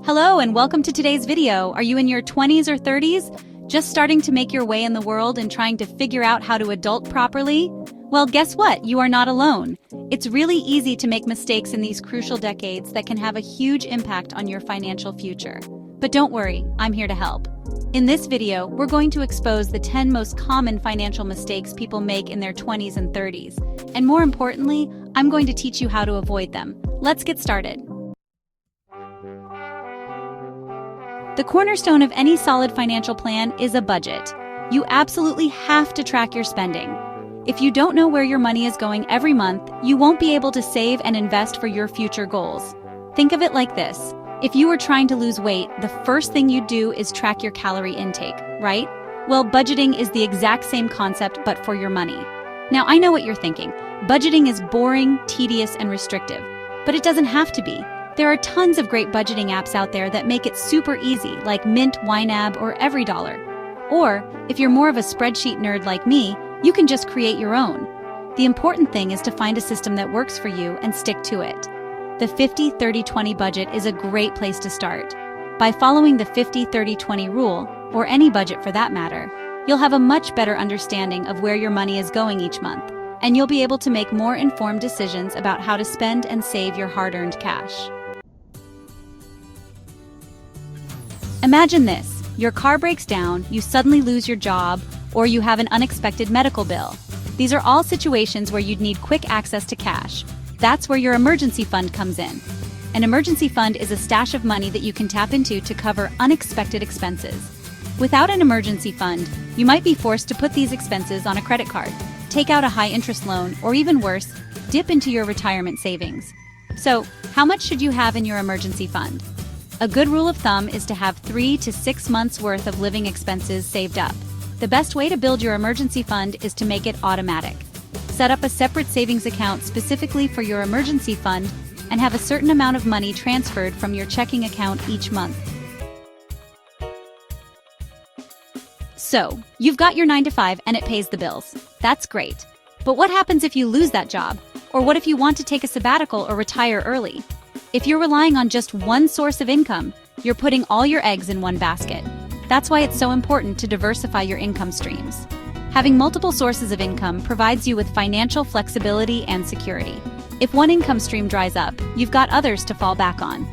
Hello and welcome to today's video. Are you in your 20s or 30s? Just starting to make your way in the world and trying to figure out how to adult properly? Well, guess what? You are not alone. It's really easy to make mistakes in these crucial decades that can have a huge impact on your financial future. But don't worry, I'm here to help. In this video, we're going to expose the 10 most common financial mistakes people make in their 20s and 30s. And more importantly, I'm going to teach you how to avoid them. Let's get started. The cornerstone of any solid financial plan is a budget. You absolutely have to track your spending. If you don't know where your money is going every month, you won't be able to save and invest for your future goals. Think of it like this. If you were trying to lose weight, the first thing you'd do is track your calorie intake, right? Well, budgeting is the exact same concept, but for your money. Now, I know what you're thinking. Budgeting is boring, tedious, and restrictive. But it doesn't have to be. There are tons of great budgeting apps out there that make it super easy, like Mint, YNAB, or EveryDollar. Or, if you're more of a spreadsheet nerd like me, you can just create your own. The important thing is to find a system that works for you and stick to it. The 50-30-20 budget is a great place to start. By following the 50-30-20 rule, or any budget for that matter, you'll have a much better understanding of where your money is going each month, and you'll be able to make more informed decisions about how to spend and save your hard-earned cash. Imagine this. Your car breaks down, you suddenly lose your job, or you have an unexpected medical bill. These are all situations where you'd need quick access to cash. That's where your emergency fund comes in. An emergency fund is a stash of money that you can tap into to cover unexpected expenses. Without an emergency fund, you might be forced to put these expenses on a credit card, take out a high-interest loan, or even worse, dip into your retirement savings. So, how much should you have in your emergency fund? A good rule of thumb is to have 3 to 6 months' worth of living expenses saved up. The best way to build your emergency fund is to make it automatic. Set up a separate savings account specifically for your emergency fund and have a certain amount of money transferred from your checking account each month. So, you've got your 9-to-5 and it pays the bills. That's great. But what happens if you lose that job? Or what if you want to take a sabbatical or retire early? If you're relying on just one source of income, you're putting all your eggs in one basket. That's why it's so important to diversify your income streams. Having multiple sources of income provides you with financial flexibility and security. If one income stream dries up, you've got others to fall back on.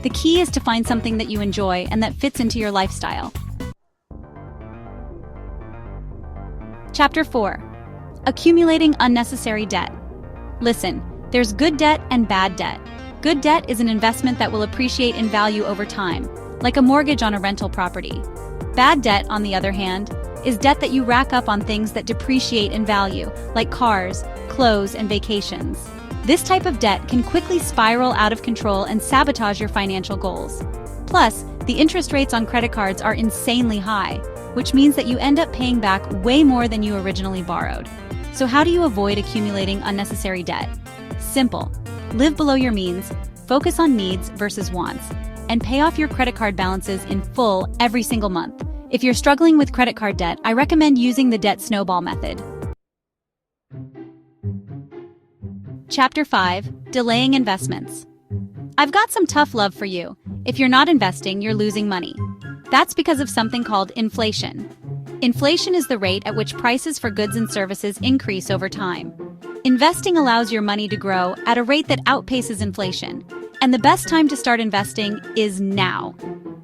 The key is to find something that you enjoy and that fits into your lifestyle. Chapter 4. Accumulating unnecessary debt. Listen, there's good debt and bad debt. Good debt is an investment that will appreciate in value over time, like a mortgage on a rental property. Bad debt, on the other hand, is debt that you rack up on things that depreciate in value, like cars, clothes, and vacations. This type of debt can quickly spiral out of control and sabotage your financial goals. Plus, the interest rates on credit cards are insanely high, which means that you end up paying back way more than you originally borrowed. So how do you avoid accumulating unnecessary debt? Simple. Live below your means, focus on needs versus wants, and pay off your credit card balances in full every single month. If you're struggling with credit card debt, I recommend using the debt snowball method. Chapter 5. Delaying investments. I've got some tough love for you. If you're not investing, you're losing money. That's because of something called inflation. Inflation is the rate at which prices for goods and services increase over time. Investing allows your money to grow at a rate that outpaces inflation. And the best time to start investing is now.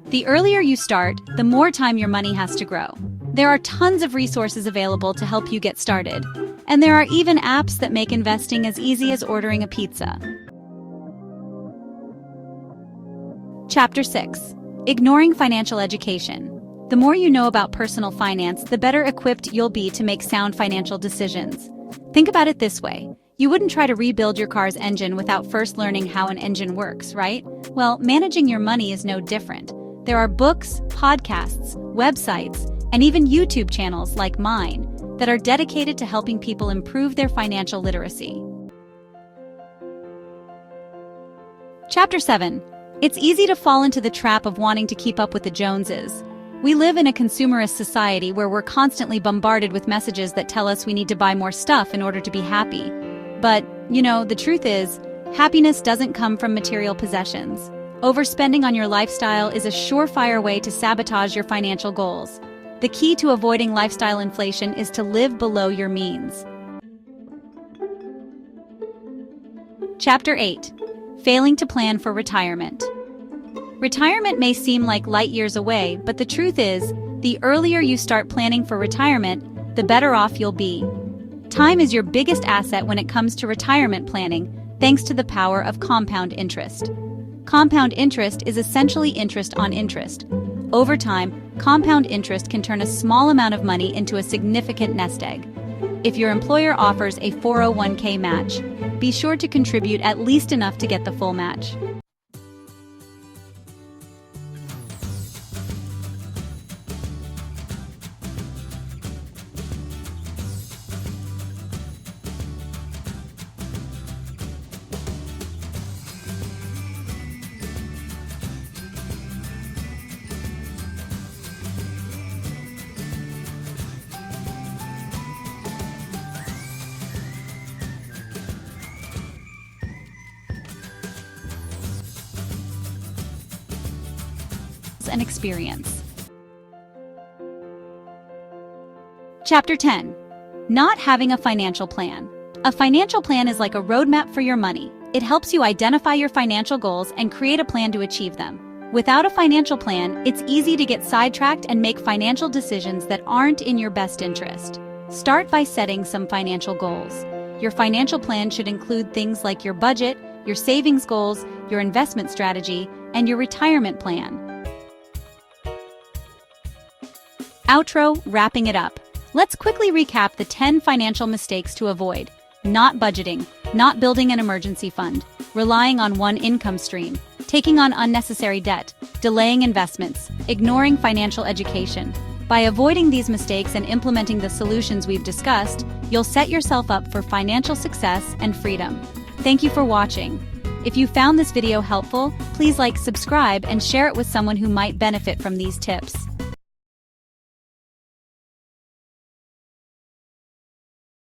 The earlier you start, the more time your money has to grow. There are tons of resources available to help you get started. And there are even apps that make investing as easy as ordering a pizza. Chapter 6. Ignoring financial education. The more you know about personal finance, the better equipped you'll be to make sound financial decisions. Think about it this way. You wouldn't try to rebuild your car's engine without first learning how an engine works, right? Well, managing your money is no different. There are books, podcasts, websites, and even YouTube channels like mine that are dedicated to helping people improve their financial literacy. Chapter 7. It's easy to fall into the trap of wanting to keep up with the Joneses. We live in a consumerist society where we're constantly bombarded with messages that tell us we need to buy more stuff in order to be happy. But, the truth is, happiness doesn't come from material possessions. Overspending on your lifestyle is a surefire way to sabotage your financial goals. The key to avoiding lifestyle inflation is to live below your means. Chapter 8. Failing to plan for retirement. Retirement may seem like light years away, but the truth is, the earlier you start planning for retirement, the better off you'll be. Time is your biggest asset when it comes to retirement planning, thanks to the power of compound interest. Compound interest is essentially interest on interest. Over time, compound interest can turn a small amount of money into a significant nest egg. If your employer offers a 401k match, be sure to contribute at least enough to get the full match. And experience. Chapter 10. Not having a financial plan. A financial plan is like a roadmap for your money. It helps you identify your financial goals and create a plan to achieve them. Without a financial plan, it's easy to get sidetracked and make financial decisions that aren't in your best interest. Start by setting some financial goals. Your financial plan should include things like your budget, your savings goals, your investment strategy, and your retirement plan. Outro, wrapping it up. Let's quickly recap the 10 financial mistakes to avoid. Not budgeting, not building an emergency fund, relying on one income stream, taking on unnecessary debt, delaying investments, ignoring financial education. By avoiding these mistakes and implementing the solutions we've discussed, you'll set yourself up for financial success and freedom. Thank you for watching. If you found this video helpful, please like, subscribe, and share it with someone who might benefit from these tips.